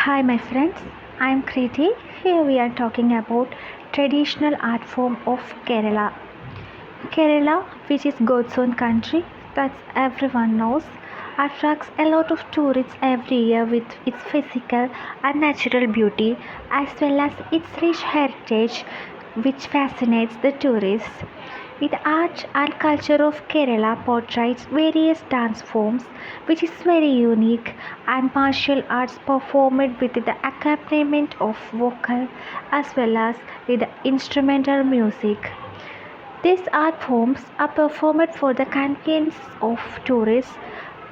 Hi my friends, I am Kriti. Here we are talking about traditional art form of Kerala. Kerala, which is God's own country that everyone knows, attracts a lot of tourists every year with its physical and natural beauty as well as its rich heritage which fascinates the tourists. The art and culture of Kerala portrays various dance forms, which is very unique, and martial arts performed with the accompaniment of vocal as well as with instrumental music. These art forms are performed for the convenience of tourists,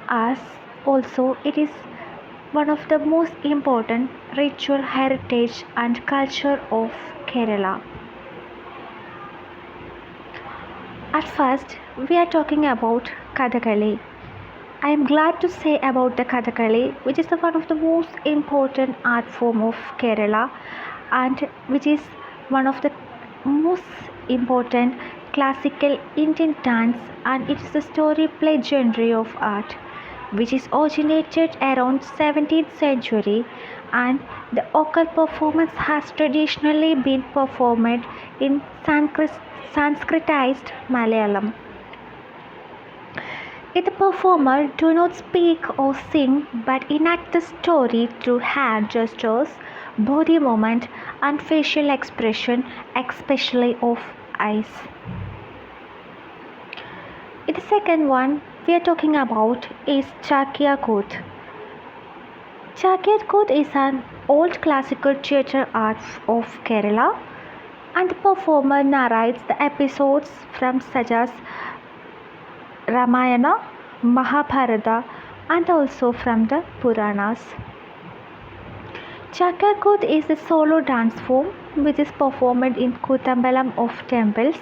as also it is one of the most important ritual heritage and culture of Kerala. At first, we are talking about Kathakali. I am glad to say about the Kathakali, which is one of the most important art form of Kerala and which is one of the most important classical Indian dance, and it is the story play genre of art which is originated around 17th century, and the vocal performance has traditionally been performed in Sanskritized Malayalam. If the performer do not speak or sing but enact the story through hand gestures, body movement and facial expression, especially of eyes. The second one we are talking about is Chakya Koth. Chakya Koth is an old classical theatre art of Kerala, and the performer narrates the episodes from such as Ramayana, Mahabharata, and also from the Puranas. Chakyakoth is a solo dance form which is performed in Kuthambalam of temples.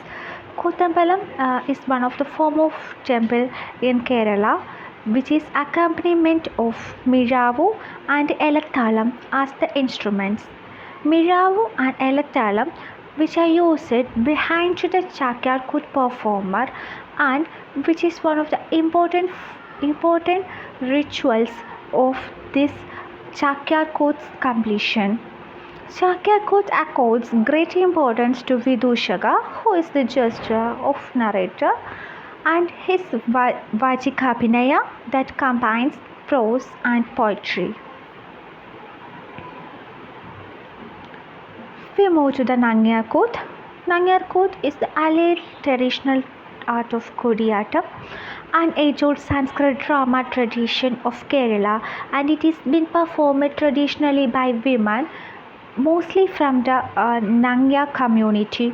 Kuthambalam is one of the form of temple in Kerala, which is accompaniment of Miravu and Elathalam as the instruments. Miravu and Elathalam, which are used behind the Chakyakoth performer, and which is one of the important rituals of this Chakyakoth's completion. Chakyakoth accords great importance to Vidushaka, who is the gesture of narrator, and his Vajikabhinaya that combines prose and poetry. We move to the Nangyarkooth. Nangyarkooth is the allied traditional art of Kodiyatam, an age-old Sanskrit drama tradition of Kerala, and it is been performed traditionally by women, mostly from the Nangya community,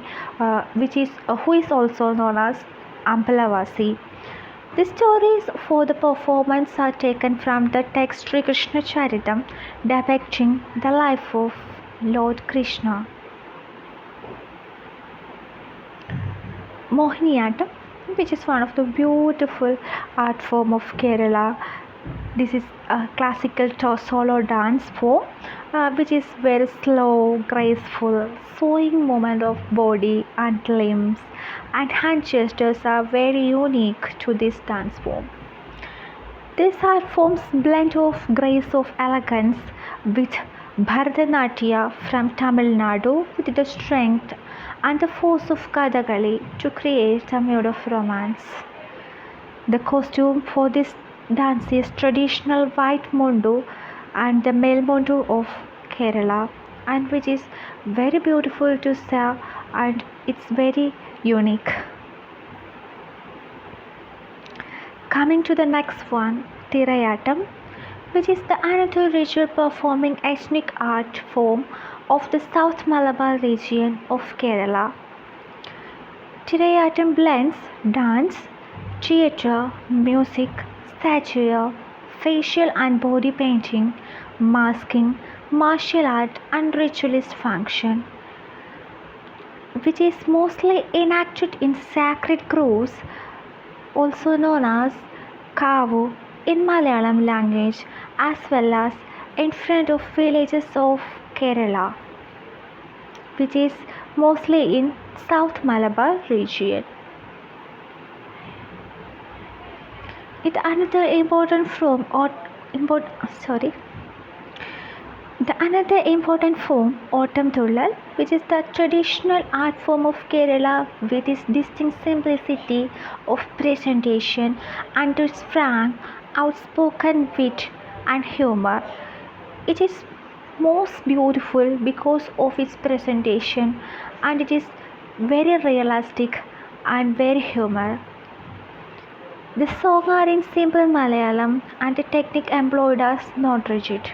which is who is also known as Ampalavasi. The stories for the performance are taken from the text Sri Krishna Charitam, depicting the life of Lord Krishna. Mohiniyattam, which is one of the beautiful art form of Kerala. This is a classical solo dance form which is very slow, graceful, swaying movement of body and limbs, and hand gestures are very unique to this dance form. This art forms blend of grace of elegance with Bharatanatyam from Tamil Nadu with the strength and the force of Kathakali to create a mood of romance. The costume for this dance is traditional white mundu and the male mundu of Kerala, and which is very beautiful to see, and it's very unique. Coming to the next one, Tirayattam, which is the another ritual performing ethnic art form of the South Malabar region of Kerala. Tirayattam blends dance, theatre, music, statue, facial and body painting, masking, martial art and ritualist function, which is mostly enacted in sacred groves, also known as Kavu in Malayalam language, as well as in front of villages of Kerala, which is mostly in South Malabar region. It another important form or The another important form, Autumn Thullal, which is the traditional art form of Kerala with its distinct simplicity of presentation and its frank, outspoken wit and humor. It is most beautiful because of its presentation and it is very realistic and very humor. The songs are in simple Malayalam and the technique employed is not rigid.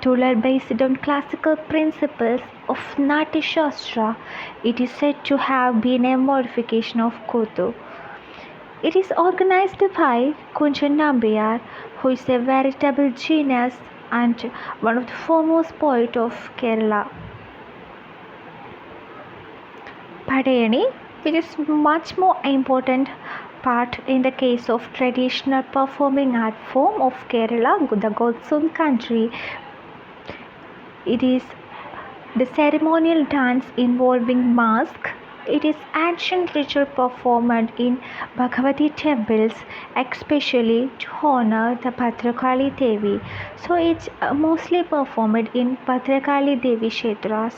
Tular based on classical principles of Natya Shastra, it is said to have been a modification of Kuthu. It is organized by Kunjan Nambiar, who is a veritable genius and one of the foremost poets of Kerala. Padayani, which is much more important part in the case of traditional performing art form of Kerala, the Godson country. It is the ceremonial dance involving mask. It is ancient ritual performed in Bhagavati temples, especially to honor the Bhadrakali Devi. So it's mostly performed in Bhadrakali Devi Kshetras.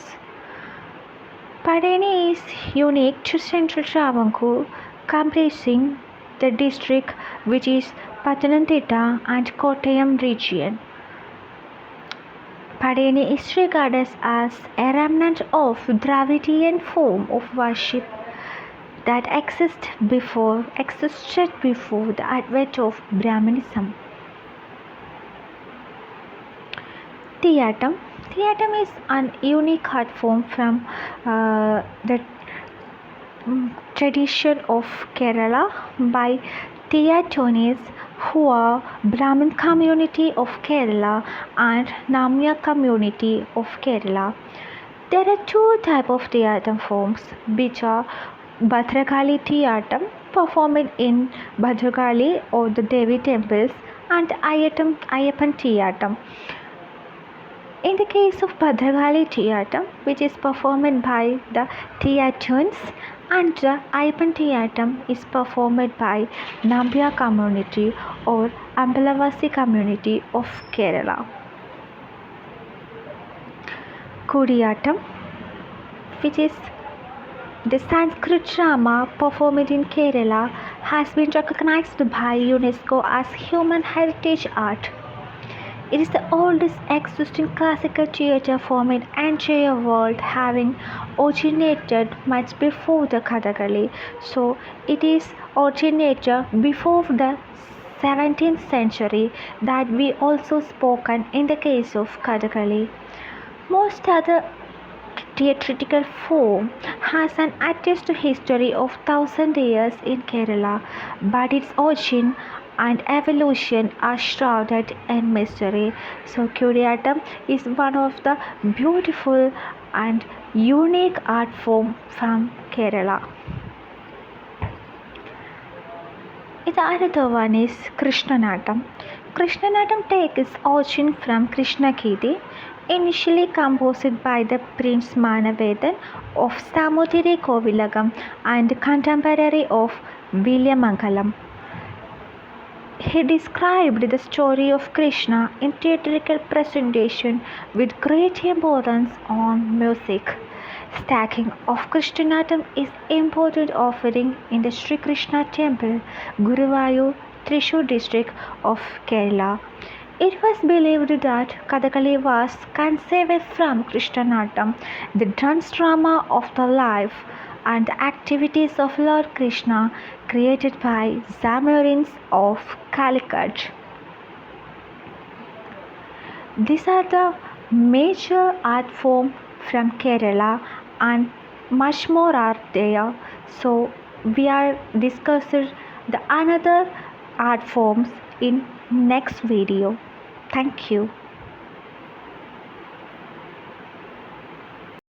Padani is unique to central Travancore, comprising the district which is Pathanamthitta and Kottayam region. Padani is regarded as a remnant of Dravidian form of worship that existed before the advent of Brahmanism. Theatum. Theatum is an unique art form from the tradition of Kerala by Theatonis, who are Brahmin community of Kerala and Namya community of Kerala. There are two types of theater forms, which are Bhadrakali theater performed in Bhadrakali or the Devi temples and Ayappan theater. In the case of Bhadrakali theater, which is performed by the Theatans, and the Ayappan theater is performed by Nambya community or Ambalavasi community of Kerala. Kudiyattam, which is the Sanskrit drama performed in Kerala, has been recognized by UNESCO as human heritage art. It is the oldest existing classical theatre form in the entire world, having originated much before the Kathakali. So it is originated before the 17th century that we also spoken in the case of Kathakali. Most other theatrical form has an attest history of 1,000 years in Kerala, but its origin and evolution are shrouded in mystery. So Kudiyattam is one of the beautiful and unique art form from Kerala. The another one is Krishnanatam. Krishnanatam takes its origin from Krishna Giti, initially composed by the Prince Manavedan of Samudiri Kovilagam and contemporary of Vilyamangalam. He described the story of Krishna in theatrical presentation with great importance on music. Stacking of Krishnanatam is important offering in the Sri Krishna Temple, Guruvayur, Thrissur district of Kerala. It was believed that Kathakali was conceived from Krishnanatam, the dance drama of the life and the activities of Lord Krishna created by Zamorin's of Calicut. These are the major art forms from Kerala and much more are there. So we are discussing the another art forms in next video. Thank you.